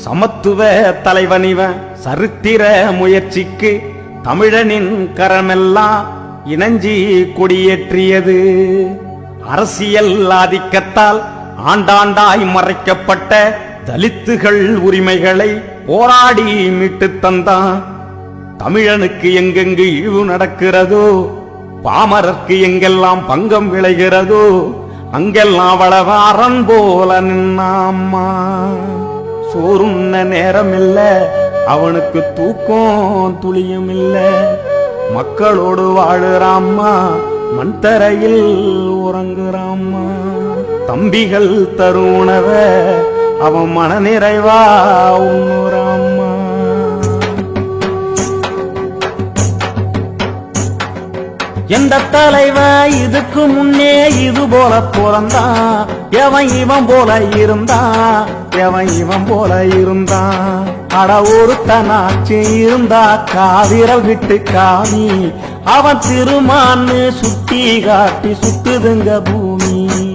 சமத்துவ தலைவனிவன் சரித்திர முயற்சிக்கு தமிழனின் கரமெல்லாம் இணஞ்சி கொடியேற்றியது. அரசியல் ஆதிக்கத்தால் ஆண்டாண்டாய் மறைக்கப்பட்ட தலித்துகள் உரிமைகளை போராடி மீட்டு தந்தான். தமிழனுக்கு எங்கெங்கு இழிவு நடக்கிறதோ, பாமரர்க்கு எங்கெல்லாம் பங்கம் விளைகிறதோ, அங்கெல்லாம் வளவாரன் போல நின்னாம்மா. சோறுண்ண நேரம் இல்ல, அவனுக்கு தூக்கம் துளியும் இல்ல. மக்களோடு வாழுறாம்மா, மண் தரையில் உறங்குறாம்மா. தம்பிகள் தரும் உணவ அவன் மன நிறைவா உண்ணுறாம்மா. எந்த தலைவன் இதுக்கு முன்னே இது போல பிறந்தான்? எவன் இவன் போல இருந்தான், எவன் இவன் போல இருந்தான். அட ஒருத்தனாச்சு இருந்தா காவிரல் விட்டு காமி, அவன் திருமான்னு சுத்தி காட்டி சுத்துதுங்க பூமி.